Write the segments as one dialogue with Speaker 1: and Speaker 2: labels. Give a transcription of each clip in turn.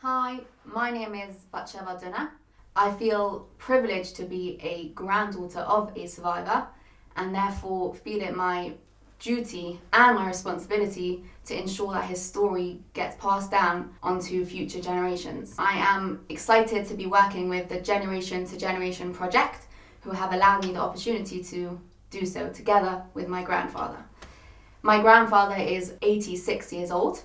Speaker 1: Hi, my name is Batsheva. I feel privileged to be a granddaughter of a survivor and therefore feel it my duty and my responsibility to ensure that his story gets passed down onto future generations. I am excited to be working with the Generation to Generation project, who have allowed me the opportunity to do so together with my grandfather. My grandfather is 86 years old.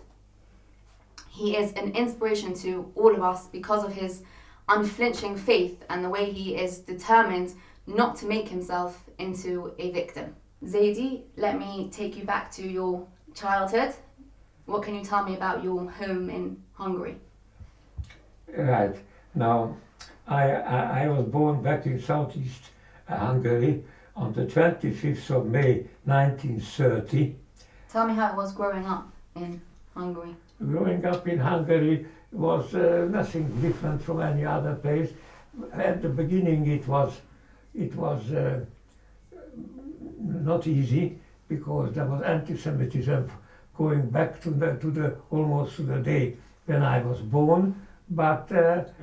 Speaker 1: He is an inspiration to all of us because of his unflinching faith and the way he is determined not to make himself into a victim. Zaidi, let me take you back to your childhood. What can you tell me about your home in Hungary?
Speaker 2: Right. Now, I was born back in southeast Hungary on the 25th of May 1930.
Speaker 1: Tell me how it was growing up in Hungary.
Speaker 2: Growing up in Hungary was nothing different from any other place. At the beginning it was not easy because there was anti-Semitism going back to the almost to the day when I was born. But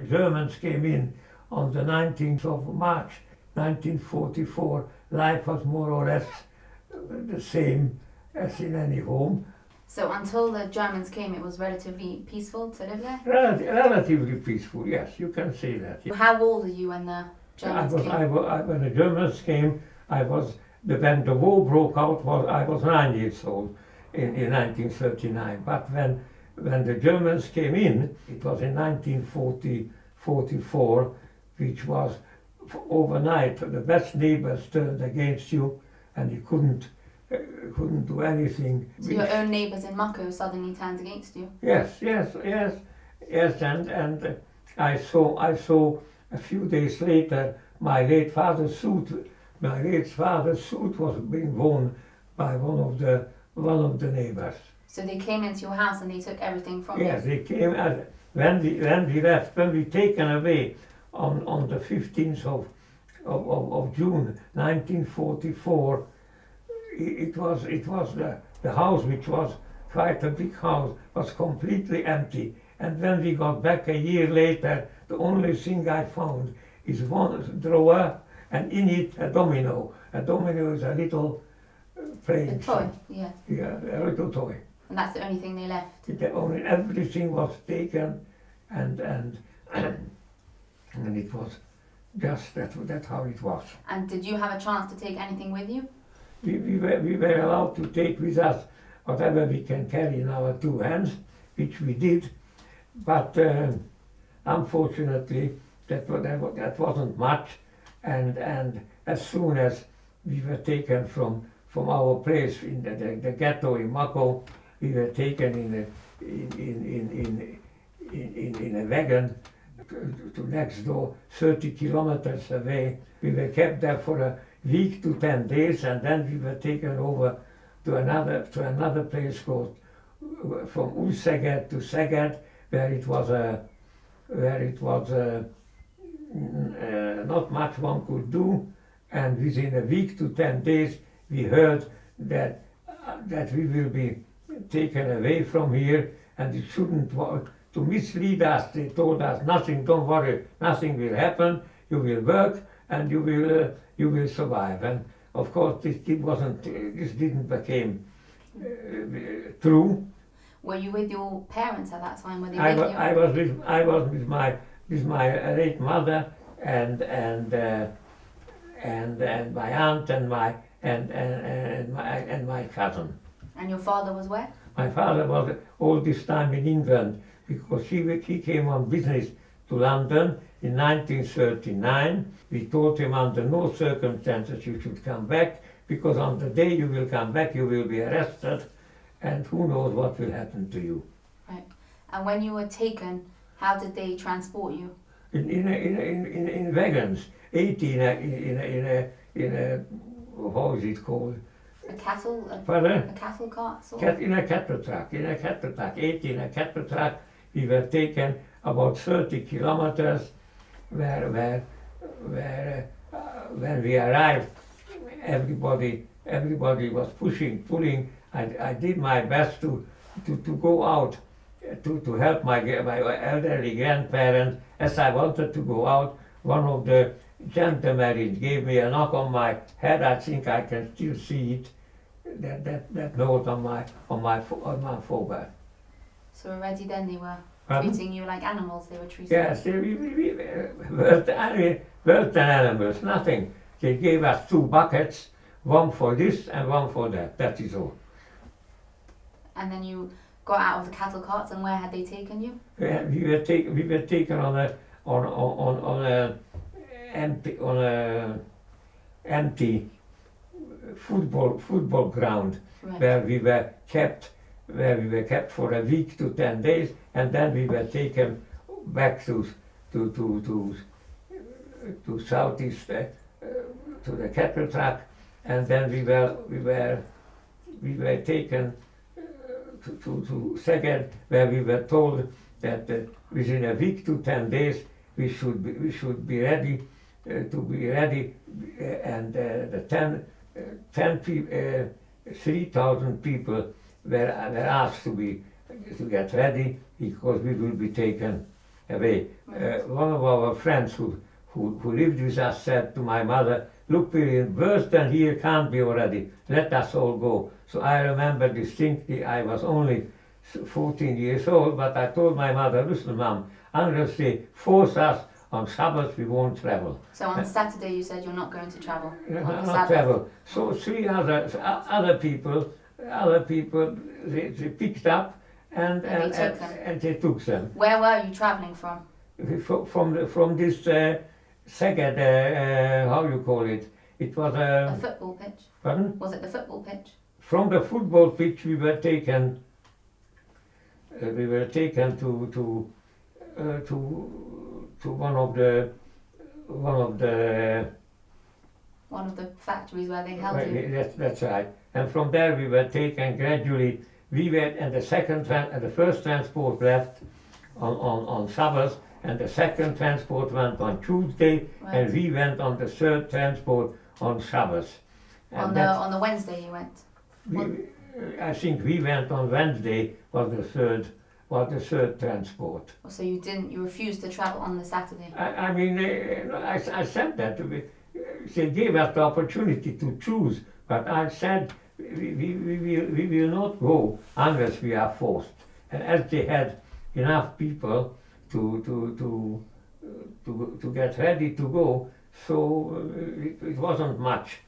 Speaker 2: Germans came in on the 19th of March 1944. Life was more or less the same as in any home.
Speaker 1: So until the Germans came, it was relatively peaceful to live there?
Speaker 2: Relatively peaceful, yes, you can say that. Yes.
Speaker 1: How old are you when the Germans came?
Speaker 2: When the Germans came, when the war broke out, I was 9 years old in 1939. But when the Germans came in, it was in 1944, which was overnight. The best neighbors turned against you, and you couldn't do anything.
Speaker 1: So your own neighbours in Mako suddenly turned against you?
Speaker 2: Yes, and I saw a few days later my late father's suit was being worn by one of the neighbors.
Speaker 1: So they came into your house and they took everything from you?
Speaker 2: Yes, they came when we left, when we taken away on the 15th of June 1944. It was the house, which was quite a big house, was completely empty. And when we got back a year later, the only thing I found is one drawer, and in it a domino. A domino is a little playing
Speaker 1: A toy,
Speaker 2: thing.
Speaker 1: yeah.
Speaker 2: Yeah, a little toy.
Speaker 1: And that's the only thing they left?
Speaker 2: Everything was taken, and it was just that's how it was.
Speaker 1: And did you have a chance to take anything with you?
Speaker 2: We were allowed to take with us whatever we can carry in our two hands, which we did, but unfortunately that wasn't much, and as soon as we were taken from our place in the ghetto in Mako, we were taken in a wagon to next door, 30 kilometers away. We were kept there for a week to 10 days, and then we were taken over to another place called from Ulszeged to Szeged, where it was not much one could do, and within a week to 10 days we heard that we will be taken away from here, and it shouldn't to mislead us. They told us nothing, don't worry, nothing will happen, you will work and you will survive. And of course this didn't became true.
Speaker 1: Were you with your parents at that time? Were they
Speaker 2: I
Speaker 1: with you?
Speaker 2: was with my late mother and my aunt and my cousin.
Speaker 1: And your father was where?
Speaker 2: My father was all this time in England because he came on business to London in 1939. We told him under no circumstances you should come back, because on the day you will come back you will be arrested, and who knows what will happen to you.
Speaker 1: Right. And when you were taken, how did they transport you?
Speaker 2: In wagons, 18 in a how is it called?
Speaker 1: A cattle?
Speaker 2: Pardon?
Speaker 1: A cattle cart? Sort of?
Speaker 2: In a cattle truck, 8 in a cattle truck. We were taken about 30 kilometers, where when we arrived, everybody was pulling. I did my best to go out to help my elderly grandparents. As I wanted to go out, one of the gentlemen gave me a knock on my head. I think I can still see it. That note on my forehead.
Speaker 1: So already then they were
Speaker 2: Pardon?
Speaker 1: treating you like animals. They were treating
Speaker 2: Yes, we worse than animals, nothing. They gave us 2 buckets, one for this and one for that. That is all.
Speaker 1: And then you got out of the cattle carts, and where had they taken you?
Speaker 2: We were taken on a empty football ground,
Speaker 1: Right.
Speaker 2: where we were kept for a week to 10 days, and then we were taken back to southeast to the cattle truck, and then we were taken to Szeged, where we were told that within a week to 10 days we should be ready and the 3,000 people were asked to get ready because we will be taken away. One of our friends who lived with us said to my mother, "Look, worse than here can't be already. Let us all go." So I remember distinctly, I was only 14 years old, but I told my mother, "Listen, Mom, unless they force us on Sabbath, we won't travel."
Speaker 1: So on Saturday you said you're not going to travel. On
Speaker 2: Not
Speaker 1: Sabbath.
Speaker 2: travel. So 3 other people, they picked up and they took them.
Speaker 1: Where were you traveling from?
Speaker 2: From this Szeged, how you call it? It was
Speaker 1: A football pitch.
Speaker 2: pardon?
Speaker 1: Was it the football pitch?
Speaker 2: From the football pitch we were taken to one of the
Speaker 1: factories where they held you.
Speaker 2: that's right. And from there we were taken gradually. We were, and the first transport left on Sabbath, and the second transport went on Tuesday,
Speaker 1: Right.
Speaker 2: and we went on the third transport on Sabbath. And
Speaker 1: On the Wednesday you went.
Speaker 2: I think we went on Wednesday was the third transport.
Speaker 1: So you refused to travel on the Saturday.
Speaker 2: I said that. They gave us the opportunity to choose, but I said we will not go unless we are forced. And as they had enough people to get ready to go, so it wasn't much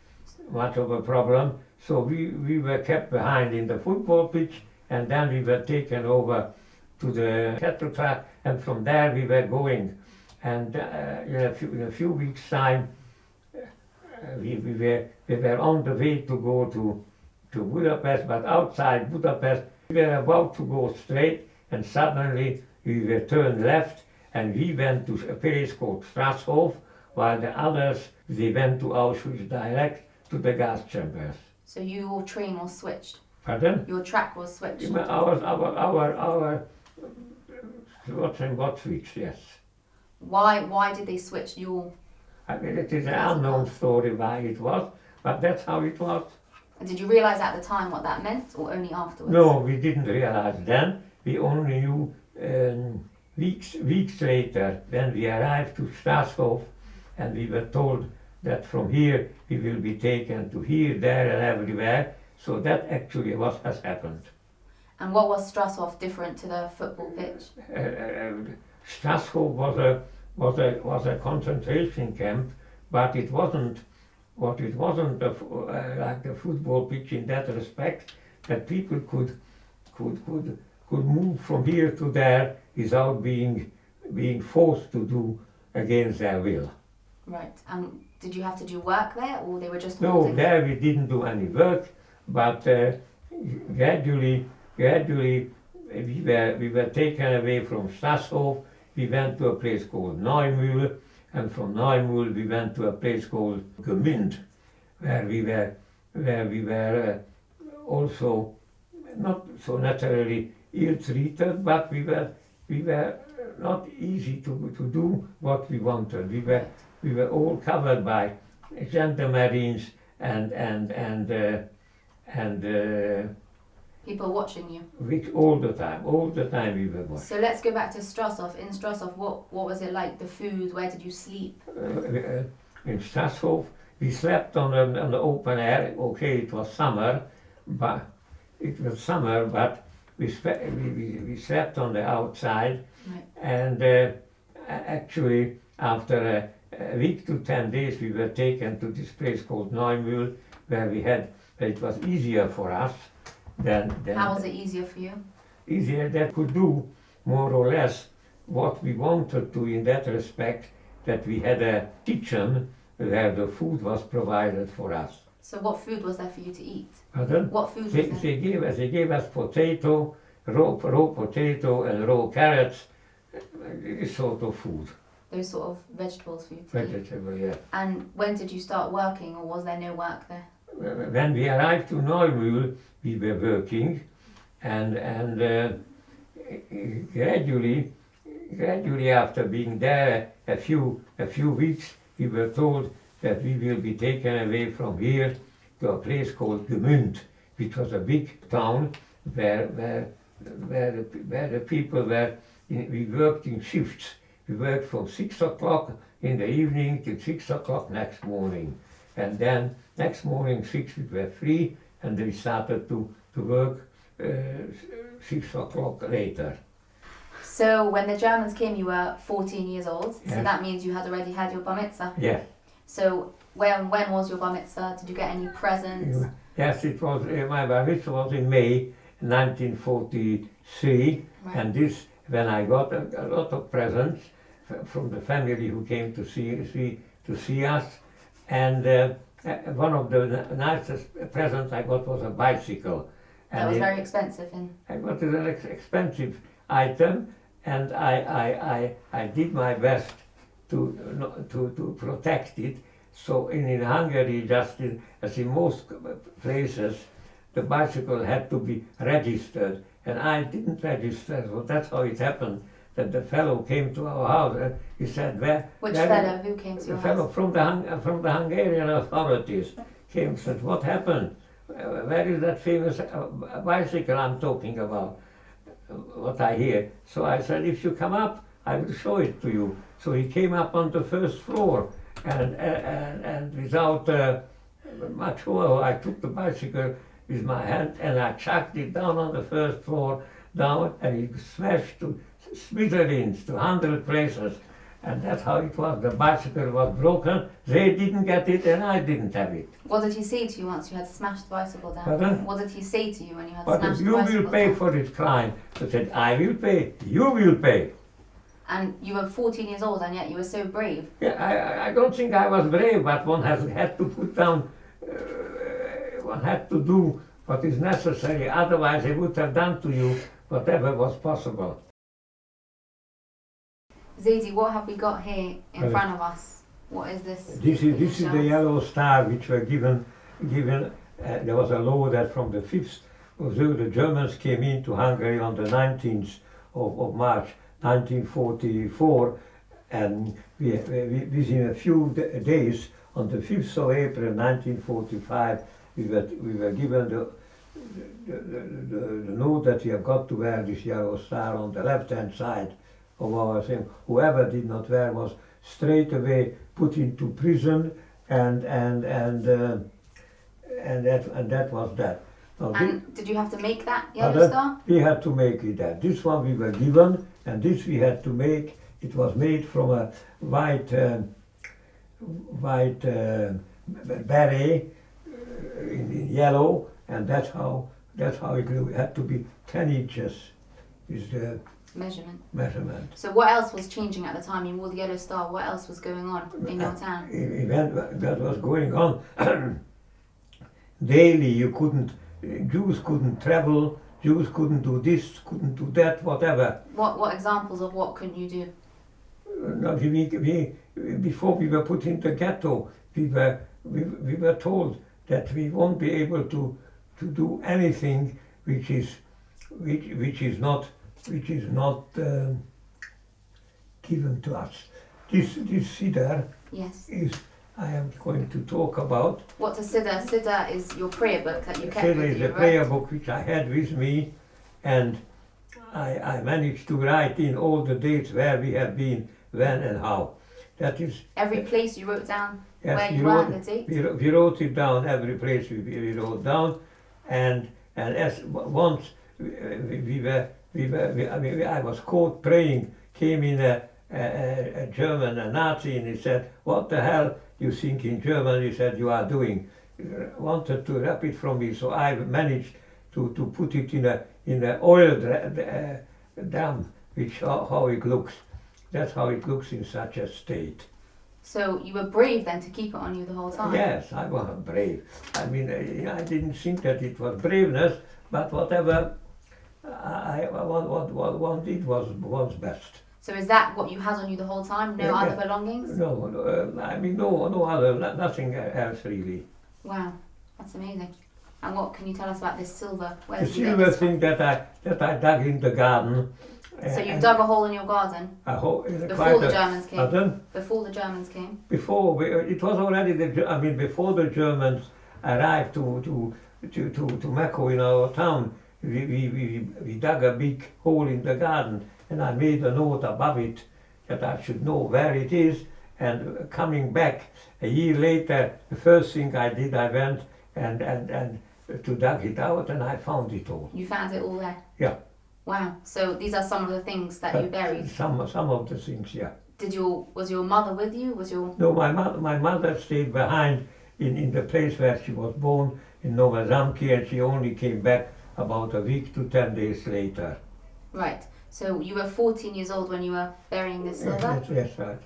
Speaker 2: of a problem. So we were kept behind in the football pitch, and then we were taken over to the cattle track, and from there we were going. And in a few weeks' time, we were on the way to go to Budapest, but outside Budapest, we were about to go straight, and suddenly we were turned left, and we went to a place called Strasshof, while the others, they went to Auschwitz direct to the gas chambers.
Speaker 1: So your train was switched.
Speaker 2: Pardon?
Speaker 1: Your track was switched.
Speaker 2: Our what switch, yes.
Speaker 1: Why did they switch your?
Speaker 2: It is an unknown story why it was, but that's how it was.
Speaker 1: And did you realise at the time what that meant, or only afterwards?
Speaker 2: No, we didn't realize then. We only knew weeks later when we arrived to Strasshof, and we were told that from here we will be taken to here, there, and everywhere. So that actually what has happened.
Speaker 1: And what was Strasshof different to the football pitch?
Speaker 2: Strasshof was a concentration camp, but it wasn't like the football pitch in that respect, that people could move from here to there without being forced to do against their will.
Speaker 1: Right. And did you have to do work there, or they were just
Speaker 2: No,
Speaker 1: holding
Speaker 2: there we didn't do any work, but gradually we were taken away from Strasshof. We went to a place called Neumühl, and from Neumühl we went to a place called Gmünd, where we were also not so naturally ill-treated, but we were not easy to do what we wanted. We were all covered by gendarmeries and
Speaker 1: People watching you.
Speaker 2: Which all the time we were watching.
Speaker 1: So let's go back to Strasshof. In Strasshof, what was it like? The food? Where did you sleep?
Speaker 2: In Strasshof, we slept on the open air. Okay, it was summer, but we slept on the outside.
Speaker 1: Right.
Speaker 2: And actually, after a week to 10 days, we were taken to this place called Neumühl, where it was easier for us than.
Speaker 1: How was it easier for you?
Speaker 2: Easier that could do more or less what we wanted to in that respect, that we had a kitchen where the food was provided for us.
Speaker 1: So what food was there for you to eat?
Speaker 2: Pardon?
Speaker 1: What food was there?
Speaker 2: They gave us potato, raw potato and raw carrots, this sort of food.
Speaker 1: Those sort of vegetables for you to
Speaker 2: Vegetable,
Speaker 1: eat?
Speaker 2: yeah.
Speaker 1: And when did you start working, or was there no work there?
Speaker 2: When we arrived to Neumühl, we were working, and gradually after being there a few weeks, we were told that we will be taken away from here to a place called Gmünd, which was a big town where the people were. We worked in shifts. We worked from 6 o'clock in the evening till 6 o'clock next morning, and then next morning 6 we were free, and we started to work 6 o'clock later.
Speaker 1: So when the Germans came, you were 14 years old.
Speaker 2: Yes.
Speaker 1: So that means you had already had your bar mitzvah.
Speaker 2: Yeah.
Speaker 1: So when was your bar mitzvah? Did you get any presents?
Speaker 2: Yes, it was. My bar mitzvah was in May 1943,
Speaker 1: Right.
Speaker 2: and this when I got a lot of presents from the family who came to see us, and one of the nicest presents I got was a bicycle.
Speaker 1: That was very expensive.
Speaker 2: I got an expensive item, and I did my best to protect it. So in Hungary, as in most places, the bicycle had to be registered, and I didn't register. So that's how it happened. That the fellow came to our house and he said,
Speaker 1: Which fellow? Who came to your
Speaker 2: house? The fellow from the Hungarian authorities came and said, what happened? Where is that famous bicycle I'm talking about? What I hear. So I said, if you come up, I will show it to you. So he came up on the first floor, and without much while, I took the bicycle with my hand and I chucked it down on the first floor, down, and it smashed to smithereens, to 100 places. And that's how it was. The bicycle was broken. They didn't get it, and I didn't have it.
Speaker 1: What did he say to you once you had smashed the bicycle down?
Speaker 2: Pardon?
Speaker 1: What did he say to you when you had
Speaker 2: But
Speaker 1: smashed the
Speaker 2: you
Speaker 1: bicycle
Speaker 2: will pay
Speaker 1: down?
Speaker 2: for it, Klein. I said, I will pay. You will pay.
Speaker 1: And you were 14 years old, and yet you were so brave.
Speaker 2: Yeah, I don't think I was brave, but one had to put down. One had to do what is necessary. Otherwise, they would have done to you whatever was possible.
Speaker 1: Zaidi, what have we got here in front of us? What is this?
Speaker 2: This is the yellow star which were given. There was a law that from the 5th of the Germans came into Hungary on the 19th of March 1944, and within a few days, on the 5th of April 1945, we were given the note that we have got to wear this yellow star on the left-hand side of our thing. Whoever did not wear was straight away put into prison, and that was that. Now,
Speaker 1: and did you have to make that yellow star?
Speaker 2: We had to make it that. This one we were given, and this we had to make. It was made from a white beret in yellow, and that's how it had to be 10 inches. Is the measurement.
Speaker 1: So what else was changing at the time? You wore the yellow star. What else was going on in your town?
Speaker 2: Event that was going on daily. Jews couldn't travel. Jews couldn't do this, couldn't do that, whatever.
Speaker 1: What examples of what couldn't you do?
Speaker 2: No, before we were put into Ghetto, we were told that we won't be able to do anything which is not given to us. This cedar
Speaker 1: Yes.
Speaker 2: is I am going to talk about.
Speaker 1: What's a siddur? Siddur is your prayer book that you kept
Speaker 2: Siddur
Speaker 1: with
Speaker 2: is
Speaker 1: you,
Speaker 2: a prayer
Speaker 1: right?
Speaker 2: book which I had with me, and I managed to write in all the dates where we have been, when and how. That is
Speaker 1: Every place you wrote down
Speaker 2: yes,
Speaker 1: where you were and the date?
Speaker 2: we wrote it down, every place we wrote down, and as once I was caught praying, came in a German, a Nazi, and he said, "What the hell you think in German?" He said, "You are doing." Wanted to rap it from me, so I managed to put it in a oil drum, which how it looks. That's how it looks in such a state.
Speaker 1: So you were brave then to keep it on you the whole time?
Speaker 2: Yes, I was brave. I mean, I didn't think that it was braveness, but whatever what one did was best.
Speaker 1: So is that what you had on you the whole time? No other belongings?
Speaker 2: No, I mean no other, nothing else really.
Speaker 1: Wow, that's amazing. And what can you tell us about this silver? Where
Speaker 2: The
Speaker 1: did you get
Speaker 2: silver
Speaker 1: this from?
Speaker 2: thing that I dug in the garden.
Speaker 1: So you dug a hole in your garden before the Germans came?
Speaker 2: Pardon?
Speaker 1: Before the Germans came?
Speaker 2: It was already before the Germans arrived to Mecca in our town. We dug a big hole in the garden, and I made a note above it that I should know where it is. And coming back a year later, the first thing I did, I went and to dug it out, and I found it all.
Speaker 1: You found it all there?
Speaker 2: Yeah.
Speaker 1: Wow. So these are some of the things that you buried.
Speaker 2: Some of the things, yeah.
Speaker 1: Was your mother with you?
Speaker 2: No, my mother stayed behind in the place where she was born in Nova Zamki, and she only came back about a week to 10 days later.
Speaker 1: Right. So you were 14 years old when you were burying this silver?
Speaker 2: Yes, right.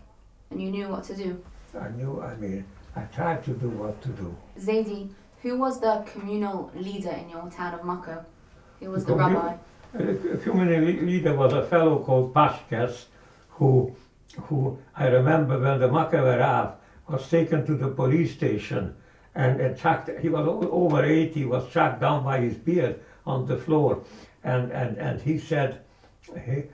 Speaker 1: And you knew what to do?
Speaker 2: I tried to do what to do.
Speaker 1: Zaidi, who was the communal leader in your town of Mako? Who was the rabbi?
Speaker 2: The communal leader was a fellow called Pashkas, who I remember when the Makaver Rav was taken to the police station and chucked. He was over 80, was chucked down by his beard on the floor, and he said, we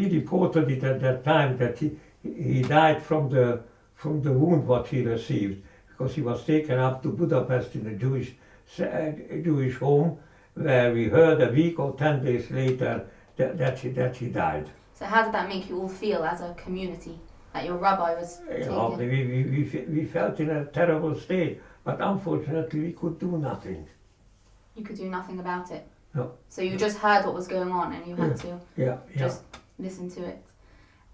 Speaker 2: reported it at that time that he died from the wound what he received, because he was taken up to Budapest in a Jewish home, where we heard a week or 10 days later that he died.
Speaker 1: So how did that make you all feel as a community, that your rabbi was taken?
Speaker 2: We felt in a terrible state, but unfortunately we could do nothing.
Speaker 1: You could do nothing about it?
Speaker 2: No.
Speaker 1: So you just heard what was going on and you had to just listen to it.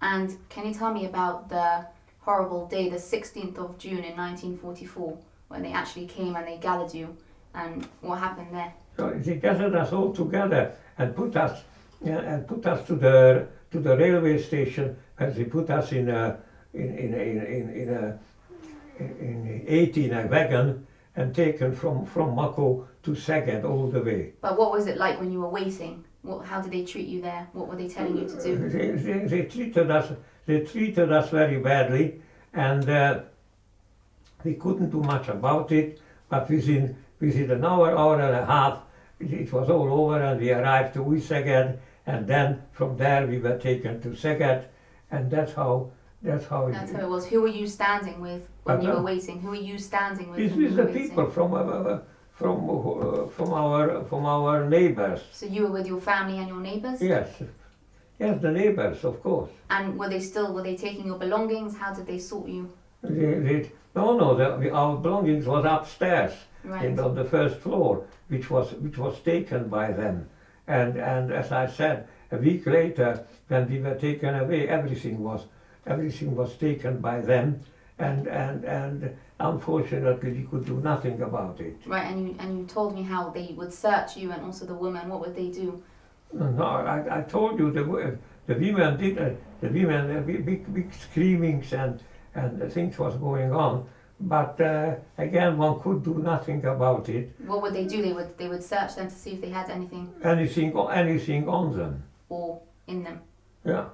Speaker 1: And can you tell me about the horrible day, the 16th of June in 1944, when they actually came and they gathered you, and what happened there?
Speaker 2: So they gathered us all together and put us to the railway station, and they put us in a wagon and taken from Mako to Szeged all the way.
Speaker 1: But what was it like when you were waiting? How did they treat you there? What were they telling you to do?
Speaker 2: They treated us very badly, and we couldn't do much about it. But within an hour and a half, it was all over, and we arrived to Szeged, and then from there we were taken to Szeged, and that's how it
Speaker 1: was. Who were you standing with when you were waiting? Who were you standing with?
Speaker 2: This is the people from our neighbors.
Speaker 1: So you were with your family and your neighbors?
Speaker 2: Yes, the neighbors, of course.
Speaker 1: And were they taking your belongings? How did they sort you?
Speaker 2: Our belongings was upstairs,
Speaker 1: right,
Speaker 2: on the first floor, which was taken by them. And as I said, a week later, when we were taken away, everything was taken by them, and unfortunately we could do nothing about it.
Speaker 1: Right, and you told me how they would search you and also the women. What would they do?
Speaker 2: No, I told you the women did big screamings and things was going on, but again one could do nothing about it.
Speaker 1: What would they do? They would search them to see if they had anything
Speaker 2: on them
Speaker 1: or in them.
Speaker 2: Yeah.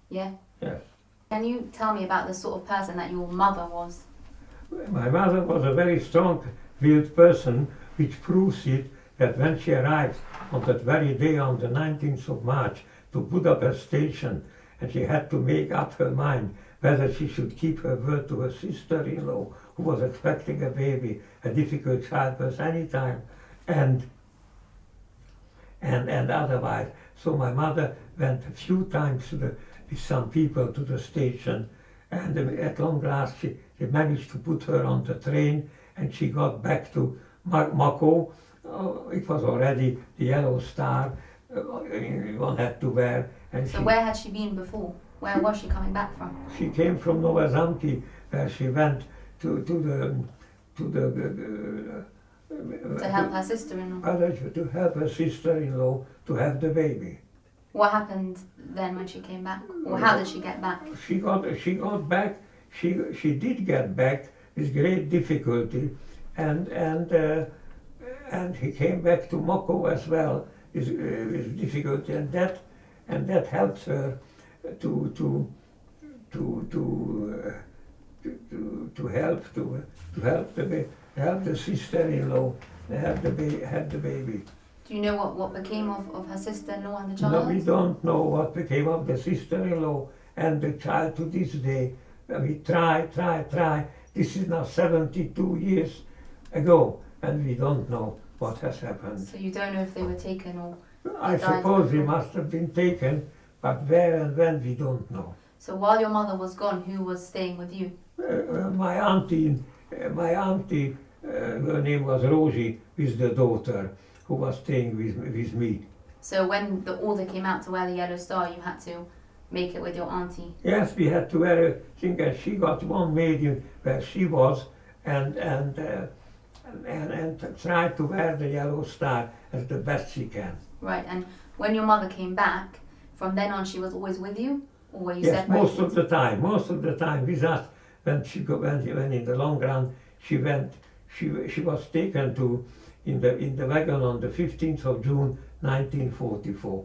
Speaker 1: Yes. Can you tell me about the sort of person that your mother was?
Speaker 2: My mother was a very strong-willed person, which proves it that when she arrived on that very day, on the 19th of March, to Budapest station, and she had to make up her mind whether she should keep her word to her sister-in-law, who was expecting a baby, a difficult childbirth any time, and otherwise. So my mother went a few times with some people to the station, and at long last they managed to put her on the train, and she got back to Mako. It was already the yellow star one had to wear. And
Speaker 1: so where had she been before? Where was she coming back from?
Speaker 2: She came from Nové Zámky, where she went to
Speaker 1: help her sister-in-law.
Speaker 2: To help her sister-in-law to have the baby.
Speaker 1: What happened then when she came back, or how did she get back?
Speaker 2: She got back. She did get back with great difficulty, and he came back to Moko as well with difficulty, and that helped her to help the sister-in-law have the baby.
Speaker 1: Do you know what became of her sister-in-law and the child?
Speaker 2: No, we don't know what became of the sister-in-law and the child to this day. We try. This is now 72 years ago, and we don't know what has happened.
Speaker 1: So you don't know if they were taken or...
Speaker 2: I suppose they must have been taken, but where and when we don't know.
Speaker 1: So while your mother was gone, who was staying with you?
Speaker 2: My auntie, her name was Rosie, with the daughter, who was staying with me.
Speaker 1: So when the order came out to wear the yellow star, you had to make it with your auntie?
Speaker 2: Yes, we had to wear a thing, and she got one made in where she was, and tried to wear the yellow star as the best she can.
Speaker 1: Right, and when your mother came back, from then on she was always with you? Or were you
Speaker 2: yes,
Speaker 1: separated?
Speaker 2: most of the time with us. When in the long run she was taken to in the wagon on the 15th of June 1944.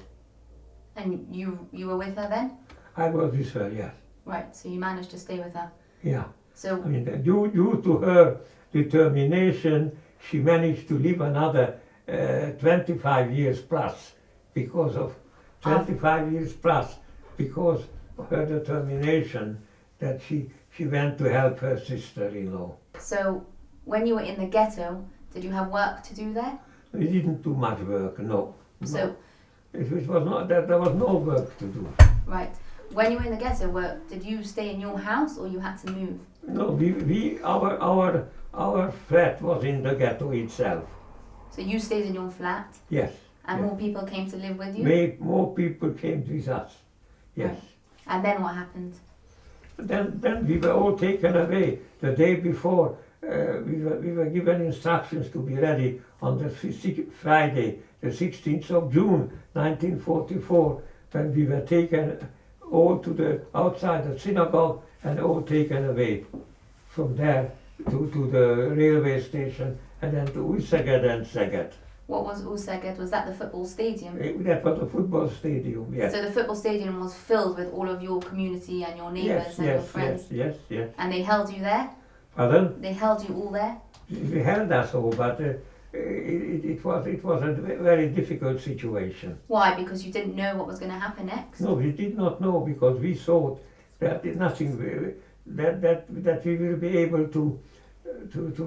Speaker 1: And you were with her then?
Speaker 2: I was with her, yes.
Speaker 1: Right, so you managed to stay with her.
Speaker 2: Yeah.
Speaker 1: So
Speaker 2: I mean, due to her determination, she managed to live another 25 years plus, because of 25 years plus, because of her determination that she went to help her sister-in-law.
Speaker 1: So when you were in the ghetto, did you have work to do there?
Speaker 2: We didn't do much work, no.
Speaker 1: So
Speaker 2: it was not that there was no work to do.
Speaker 1: Right. When you were in the ghetto, did you stay in your house or you had to move?
Speaker 2: No, our flat was in the ghetto itself.
Speaker 1: So you stayed in your flat?
Speaker 2: Yes.
Speaker 1: And
Speaker 2: yes.
Speaker 1: more people came to live with you?
Speaker 2: More people came with us. Yes.
Speaker 1: Right. And then what happened?
Speaker 2: Then we were all taken away. The day before, we were given instructions to be ready on the Friday, the 16th of June 1944, when we were taken all to the outside the synagogue and all taken away from there to the railway station and then to Újszeged and Szeged.
Speaker 1: What was Újszeged? Was that the football stadium?
Speaker 2: That was the football stadium, yes.
Speaker 1: So the football stadium was filled with all of your community and your neighbours your friends?
Speaker 2: Yes.
Speaker 1: And they held you there?
Speaker 2: Pardon?
Speaker 1: They held you all there?
Speaker 2: They held us all, but it was a very difficult situation.
Speaker 1: Why? Because you didn't know what was going to happen next?
Speaker 2: No, we did not know, because we thought that that we will be able to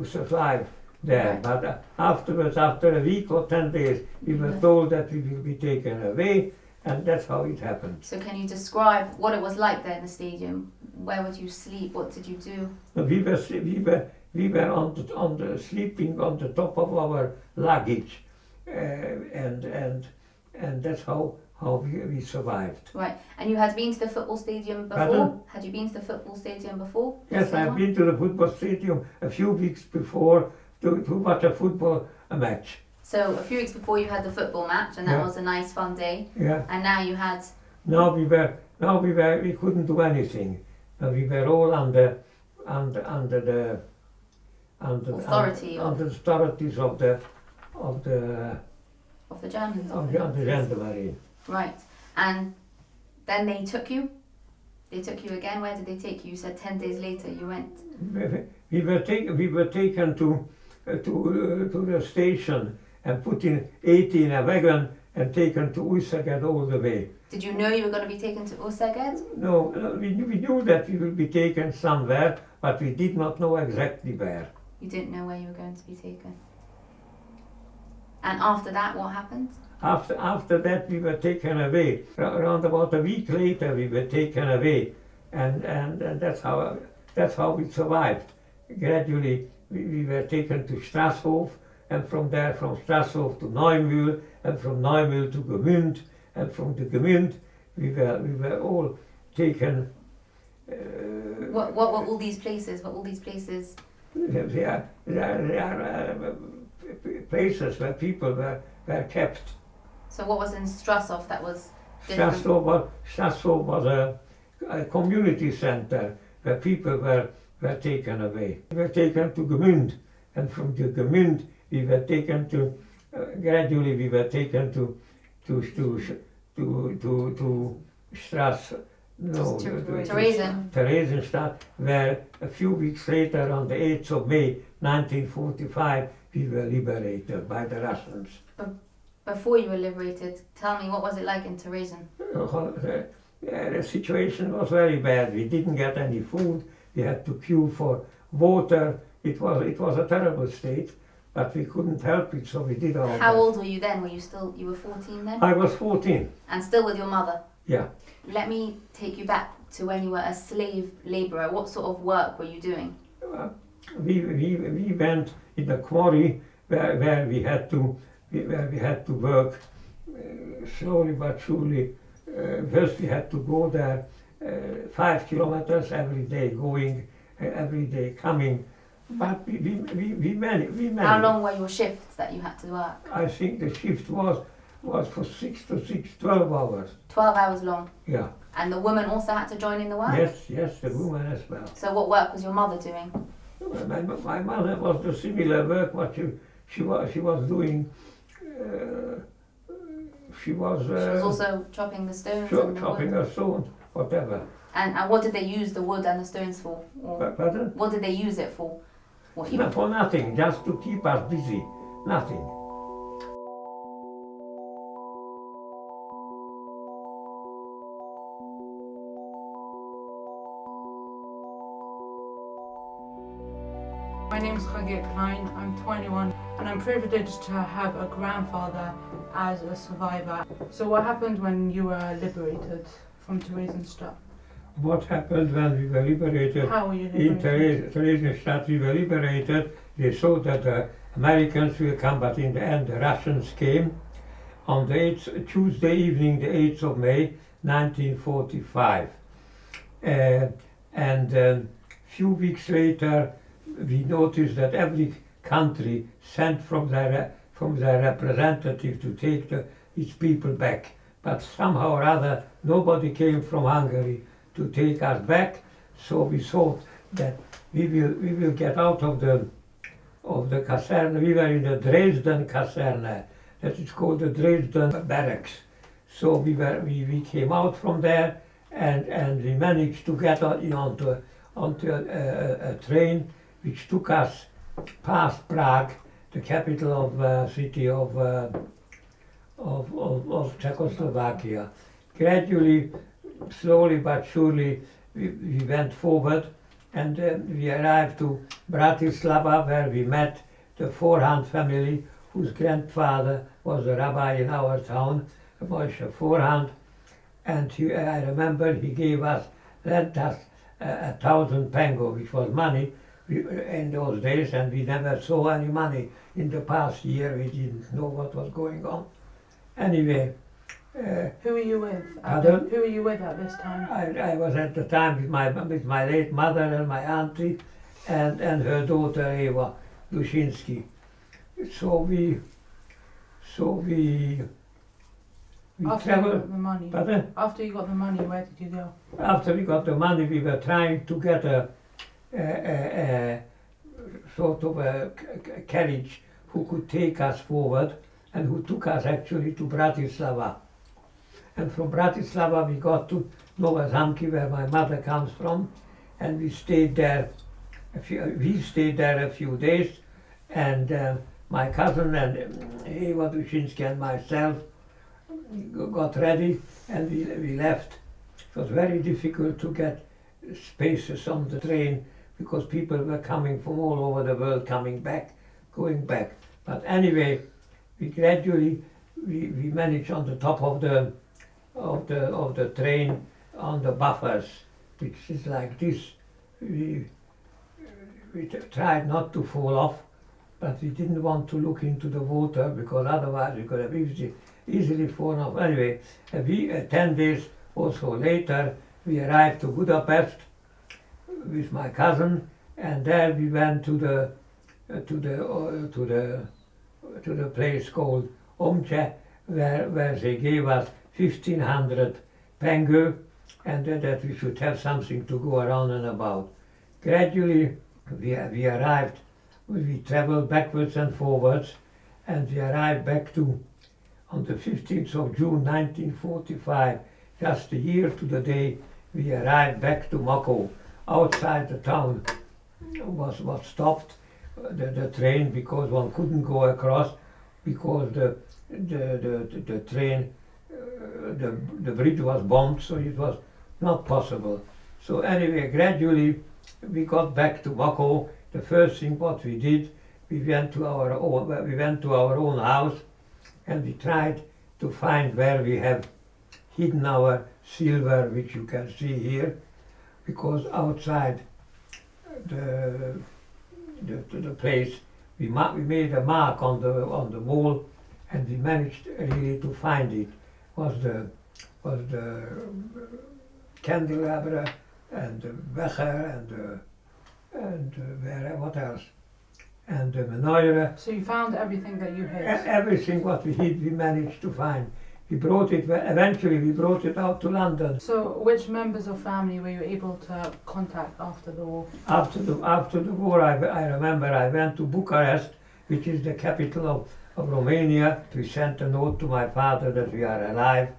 Speaker 2: survive there.
Speaker 1: Right.
Speaker 2: But afterwards, after a week or 10 days, we were told that we will be taken away, and that's how it happened.
Speaker 1: So can you describe what it was like there in the stadium? Where would you sleep? What did you do?
Speaker 2: We were sleeping on the top of our luggage, and that's how we survived.
Speaker 1: Right, and you had been to the football stadium before?
Speaker 2: Pardon?
Speaker 1: Had you been to the football stadium before?
Speaker 2: Yes, I've been to the football stadium a few weeks before to watch a football match.
Speaker 1: So a few weeks before you had the football match, and that
Speaker 2: Yeah.
Speaker 1: was a nice fun day.
Speaker 2: Yeah.
Speaker 1: And now you had...
Speaker 2: We couldn't do anything. We were all under the
Speaker 1: authority
Speaker 2: under the authorities of the
Speaker 1: Germans.
Speaker 2: of the gendarmerie.
Speaker 1: Right, and then they took you? They took you again? Where did they take you? You said 10 days later you went.
Speaker 2: We were taken to the station and put in a wagon and taken to Uyseged all the way.
Speaker 1: Did you know you were going to be taken to Uyseged?
Speaker 2: No, we knew that we will be taken somewhere, but we did not know exactly where.
Speaker 1: You didn't know where you were going to be taken. And after that, what happened?
Speaker 2: After that, we were taken away. Around about a week later, we were taken away, and that's how we survived. Gradually, we were taken to Strasshof, and from there, from Strasshof to Neumühl, and from Neumühl to Gmünd, and from the Gmünd, we were all taken.
Speaker 1: What were all these places? What all these places?
Speaker 2: They are places where people were kept.
Speaker 1: So what was in Strasshof that was different?
Speaker 2: Strasshof was a community center where people were taken away. We were taken to Gmünd, and from the Gmünd we were taken to, gradually we were taken to Theresienstadt, where a few weeks later, on the 8th of May 1945, we were liberated by the Russians.
Speaker 1: Before you were liberated, tell me, what was it like in Theresian?
Speaker 2: The situation was very bad. We didn't get any food. We had to queue for water. It was a terrible state, but we couldn't help it, so we did our best.
Speaker 1: How old were you then? You were 14 then?
Speaker 2: I was 14.
Speaker 1: And still with your mother?
Speaker 2: Yeah.
Speaker 1: Let me take you back to when you were a slave labourer. What sort of work were you doing?
Speaker 2: We went in the quarry where we had to work slowly but surely. First we had to go there 5 kilometers every day, going every day, coming. But we managed.
Speaker 1: How long were your shifts that you had to work?
Speaker 2: I think the shift was for 6 to 6, 12 hours.
Speaker 1: 12 hours long?
Speaker 2: Yeah.
Speaker 1: And the woman also had to join in the work?
Speaker 2: Yes, the woman as well.
Speaker 1: So what work was your mother doing?
Speaker 2: My mother was the similar work what she was doing. She was
Speaker 1: also chopping the stones.
Speaker 2: Chopping the stones, whatever.
Speaker 1: And what did they use the wood and the stones for?
Speaker 2: Pardon?
Speaker 1: What did they use it for?
Speaker 2: For nothing, just to keep us busy. Nothing.
Speaker 3: My name is George Klein, I'm 21 and I'm privileged to have a grandfather as a survivor. So what happened when you were liberated from Theresienstadt?
Speaker 2: What happened when we were liberated?
Speaker 3: How were you liberated?
Speaker 2: In Theresienstadt we were liberated. They thought that the Americans will come, but in the end the Russians came on the 8th, Tuesday evening, the 8th of May 1945. And a few weeks later we noticed that every country sent from their representative to take its people back. But somehow or other nobody came from Hungary to take us back, so we thought that we will get out of the caserne. We were in the Dresden caserne, that is called the Dresden barracks. So we came out from there and we managed to get onto a train which took us past Prague, the capital of city of Czechoslovakia. Gradually, slowly but surely, we went forward, and we arrived to Bratislava, where we met the Forhand family, whose grandfather was a rabbi in our town, Moshe Forhand, and I remember he lent us 1,000 pengo, which was money in those days, and we never saw any money in the past year. We didn't know what was going on. Anyway.
Speaker 3: Who were you with? Who were you with at this time?
Speaker 2: I was at the time with my late mother and my auntie and her daughter Eva Lushinsky. So we
Speaker 3: After
Speaker 2: traveled.
Speaker 3: You got the money.
Speaker 2: Pardon?
Speaker 3: After you got the money, where did you go?
Speaker 2: After we got the money, we were trying to get a sort of a carriage who could take us forward, and who took us actually to Bratislava. And from Bratislava we got to Nové Zámky, where my mother comes from, and we stayed there a few days, and my cousin and Eva Dushinsky and myself, got ready and we left. It was very difficult to get spaces on the train because people were coming from all over the world, coming back, going back. But anyway, we gradually we managed on the top of the train on the buffers, which is like this. We tried not to fall off, but we didn't want to look into the water because otherwise we could have easily fallen off. Anyway, 10 days or so later, we arrived to Budapest with my cousin, and there we went to the place called Omce, where they gave us 1,500 pengő, and that we should have something to go around and about. Gradually, we arrived. We traveled backwards and forwards, and we arrived back on the 15th of June 1945, just a year to the day we arrived back to Mako. Outside the town was stopped, the train, because one couldn't go across because the train, the bridge was bombed, so it was not possible. So anyway, gradually we got back to Mako. The first thing what we did, we went to our own house, and we tried to find where we have hidden our silver, which you can see here, because outside the place we made a mark on the wall, and we managed really to find it. Was the candelabra and the becher and what else? And the menorah.
Speaker 3: So you found everything that you hid?
Speaker 2: Everything what we hid, we managed to find. Eventually we brought it out to London.
Speaker 3: So which members of family were you able to contact after the war?
Speaker 2: After the war, I remember I went to Bucharest, which is the capital of Romania. We sent a note to my father that we are alive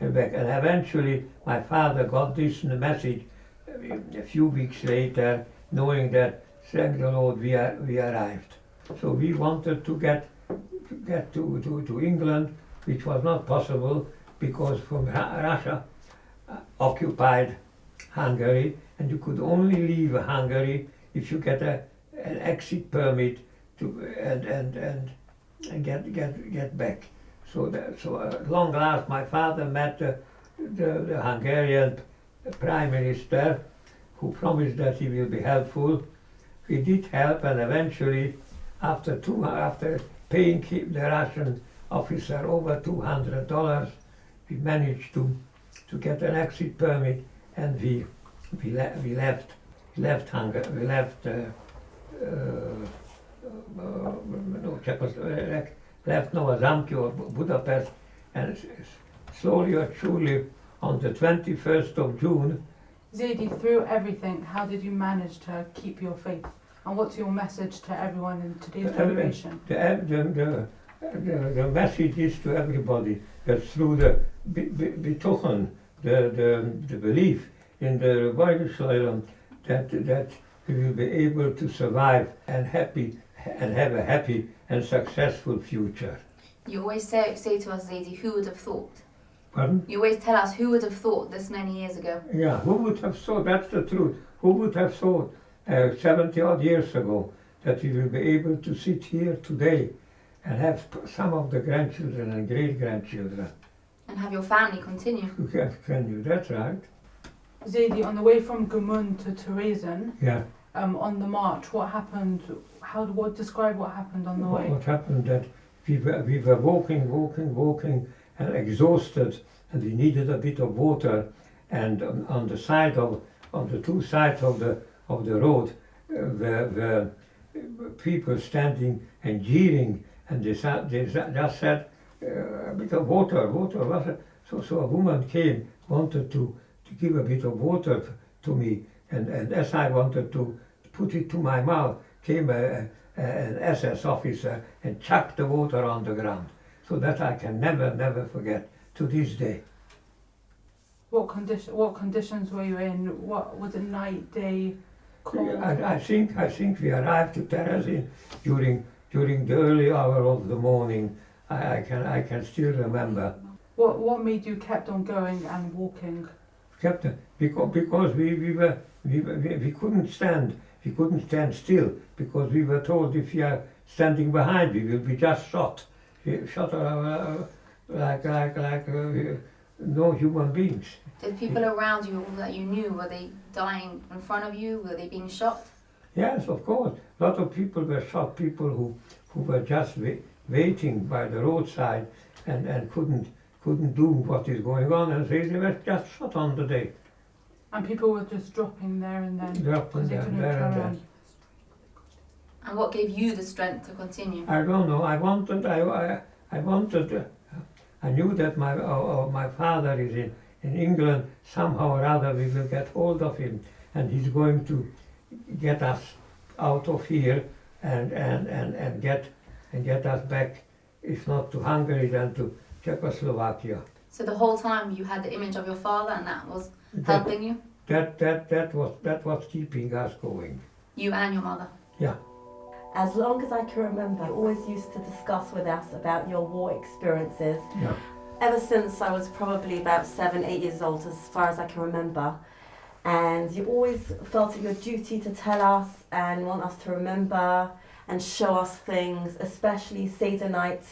Speaker 2: and back. And eventually my father got this message a few weeks later, knowing that, thank the Lord, we arrived. So we wanted to get to England, which was not possible because from Russia occupied Hungary, and you could only leave Hungary if you get an exit permit and get back. So at long last, my father met the Hungarian Prime Minister, who promised that he will be helpful. He did help, and eventually, after paying the Russian officer over $200, we managed to get an exit permit, and we left Hungary. We left Nova Zamki or Budapest, and slowly or surely on the 21st of June.
Speaker 3: Zadie, through everything, how did you manage to keep your faith? And what's your message to everyone in today's generation?
Speaker 2: The message is to everybody that through the betochen, the belief in the Weihnachten, that we will be able to survive and have a happy and successful future.
Speaker 1: You always say to us, Zadie, who would have thought?
Speaker 2: Pardon?
Speaker 1: You always tell us who would have thought this many years ago.
Speaker 2: Yeah, who would have thought, that's the truth, who would have thought 70 odd years ago that we will be able to sit here today and have some of the grandchildren and great-grandchildren.
Speaker 1: And have your family continue.
Speaker 2: Can you, that's right.
Speaker 3: Zadie, on the way from Gmünd to Theresen,
Speaker 2: Yeah.
Speaker 3: on the march, what happened? Describe what happened on the way?
Speaker 2: What happened that we were walking and exhausted, and we needed a bit of water, and on the two sides of the road were people standing and jeering, and they just said a bit of water. So a woman came, wanted to give a bit of water to me, and as I wanted to put it to my mouth, came an SS officer and chucked the water on the ground. So that I can never forget to this day.
Speaker 3: What conditions were you in? What was it, night, day, cold?
Speaker 2: I think we arrived to Theresen during the early hour of the morning. I can still remember.
Speaker 3: What made you kept on going and walking?
Speaker 2: Because we couldn't stand. We couldn't stand still because we were told if we are standing behind, we will be just shot. Shot like no human beings.
Speaker 1: Did people around you, all that you knew, were they dying in front of you? Were they being shot?
Speaker 2: Yes, of course. A lot of people were shot. People who were just waiting by the roadside and couldn't do what is going on, and they were just shot on the day.
Speaker 3: And people were just dropping there and then.
Speaker 2: Dropping there and then.
Speaker 1: And what gave you the strength to continue?
Speaker 2: I don't know. I knew that my father is in England. Somehow or other we will get hold of him, and he's going to get us out of here and get us back, if not to Hungary, then to Czechoslovakia.
Speaker 1: So the whole time you had the image of your father, and that was helping you?
Speaker 2: That was keeping us going.
Speaker 1: You and your mother?
Speaker 2: Yeah.
Speaker 4: As long as I can remember, you always used to discuss with us about your war experiences.
Speaker 2: Yeah.
Speaker 4: Ever since I was probably about 7, 8 years old, as far as I can remember. And you always felt it your duty to tell us and want us to remember and show us things, especially Seder night.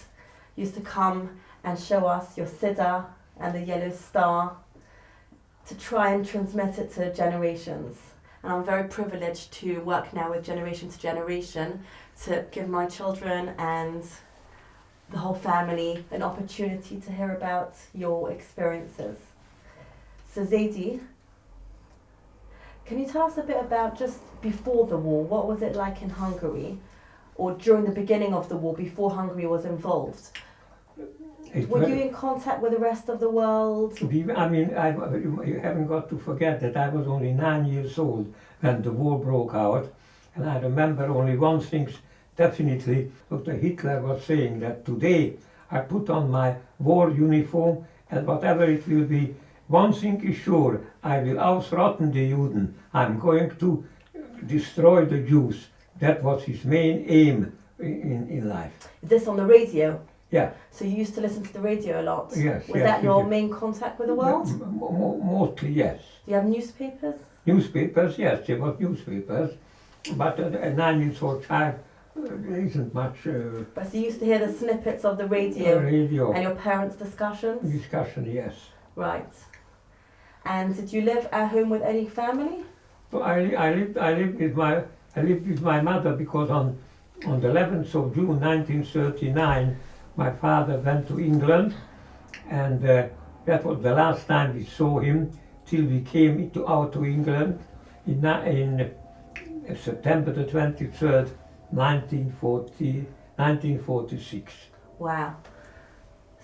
Speaker 4: You used to come and show us your Siddur and the yellow star to try and transmit it to generations. And I'm very privileged to work now with Generation to Generation to give my children and the whole family an opportunity to hear about your experiences. So Zadie, can you tell us a bit about just before the war? What was it like in Hungary, or during the beginning of the war, before Hungary was involved? Were you in contact with the rest of the world?
Speaker 2: You haven't got to forget that I was only 9 years old when the war broke out, and I remember only one thing definitely. Dr. Hitler was saying that today I put on my war uniform, and whatever it will be, one thing is sure, I will ausrotten the Juden. I'm going to destroy the Jews. That was his main aim in life.
Speaker 4: Is this on the radio?
Speaker 2: Yeah.
Speaker 4: So you used to listen to the radio a lot?
Speaker 2: Yes.
Speaker 4: Was that your main contact with the world?
Speaker 2: Mostly, yes.
Speaker 4: Do you have newspapers?
Speaker 2: Newspapers, yes, there was newspapers, but a 9-year-old child isn't much.
Speaker 4: But so you used to hear the snippets of the radio and your parents' discussions?
Speaker 2: Discussion, yes.
Speaker 4: Right. And did you live at home with any family?
Speaker 2: So I lived with my mother because on the 11th of June 1939 my father went to England, and that was the last time we saw him till we came out to England in September the 23rd, 1946.
Speaker 4: Wow.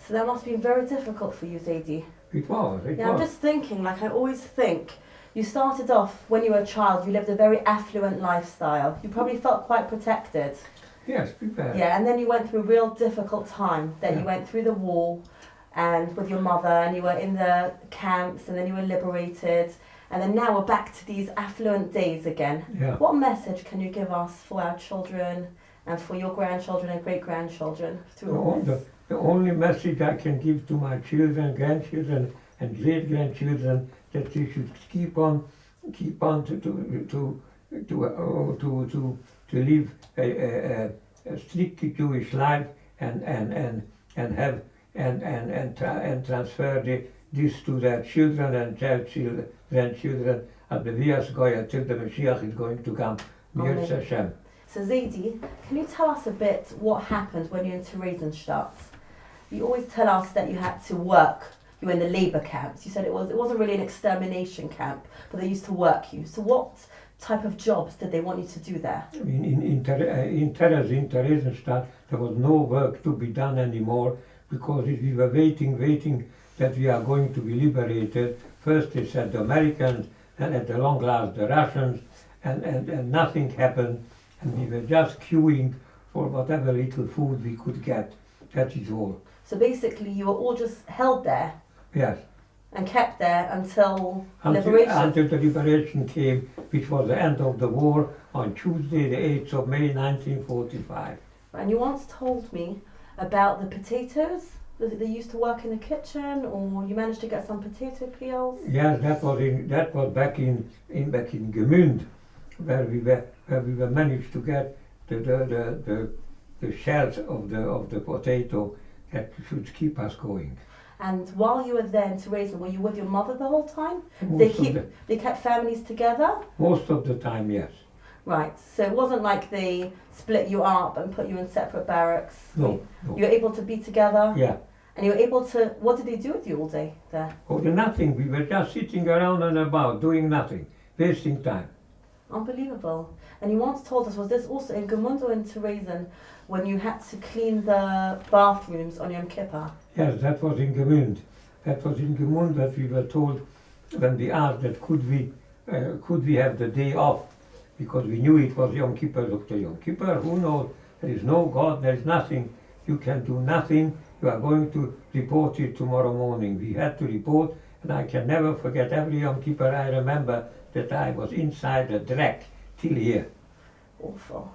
Speaker 4: So that must have been very difficult for you, Zadie.
Speaker 2: It was.
Speaker 4: I'm just thinking, like I always think, you started off when you were a child, you lived a very affluent lifestyle. You probably felt quite protected.
Speaker 2: Yes, prepared.
Speaker 4: Yeah, and then you went through a real difficult time. Then you went through the war and with your mother, and you were in the camps, and then you were liberated. And then now we're back to these affluent days again.
Speaker 2: Yeah.
Speaker 4: What message can you give us for our children and for your grandchildren and great-grandchildren through all this?
Speaker 2: The only message I can give to my children, grandchildren and great-grandchildren, that they should keep on to live a strictly Jewish life and transfer this to their children and grandchildren at the Vias Goya till the Mashiach is going to come. Mir Hashem.
Speaker 4: So Zadie, can you tell us a bit what happened when you were in Theresienstadt? You always tell us that you had to work. You were in the labour camps. You said it wasn't really an extermination camp, but they used to work you. So what type of jobs did they want you to do there?
Speaker 2: I mean, in Theresienstadt, there was no work to be done anymore because we were waiting that we are going to be liberated. First they said the Americans, and at the long last the Russians, and nothing happened, and we were just queuing for whatever little food we could get. That is all.
Speaker 4: So basically you were all just held there?
Speaker 2: Yes.
Speaker 4: And kept there until liberation?
Speaker 2: Until the liberation came, which was the end of the war on Tuesday the 8th of May 1945.
Speaker 4: And you once told me about the potatoes they used to work in the kitchen, or you managed to get some potato peels?
Speaker 2: Yes, that was back in Gemünd, where we were managed to get the shells of the potato that should keep us going.
Speaker 4: And while you were there in Theresa, were you with your mother the whole time? They kept families together?
Speaker 2: Most of the time, yes.
Speaker 4: Right, so it wasn't like they split you up and put you in separate barracks?
Speaker 2: No.
Speaker 4: You were able to be together?
Speaker 2: Yeah.
Speaker 4: And you were able to, what did they do with you all day there?
Speaker 2: Oh, nothing. We were just sitting around and about, doing nothing, wasting time.
Speaker 4: Unbelievable. And you once told us, was this also in Gemünd or in Theresen, when you had to clean the bathrooms on Yom Kippur?
Speaker 2: Yes, that was in Gemünd. That was in Gemünd that we were told when we asked that could we have the day off, because we knew it was Yom Kippur. Dr. Yom Kippur, who knows? There is no God, there is nothing. You can do nothing. You are going to report it tomorrow morning. We had to report, and I can never forget every Yom Kippur. I remember that I was inside the dreck till here.
Speaker 4: Awful.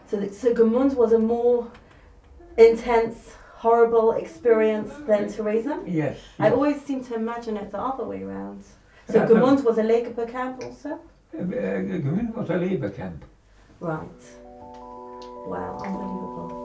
Speaker 4: So Gemünd was a more intense, horrible experience than Theresen?
Speaker 2: Yes.
Speaker 4: I always seem to imagine it the other way around. So Gemünd was a Labour camp also?
Speaker 2: Gemünd was a labor camp.
Speaker 4: Right. Wow, unbelievable.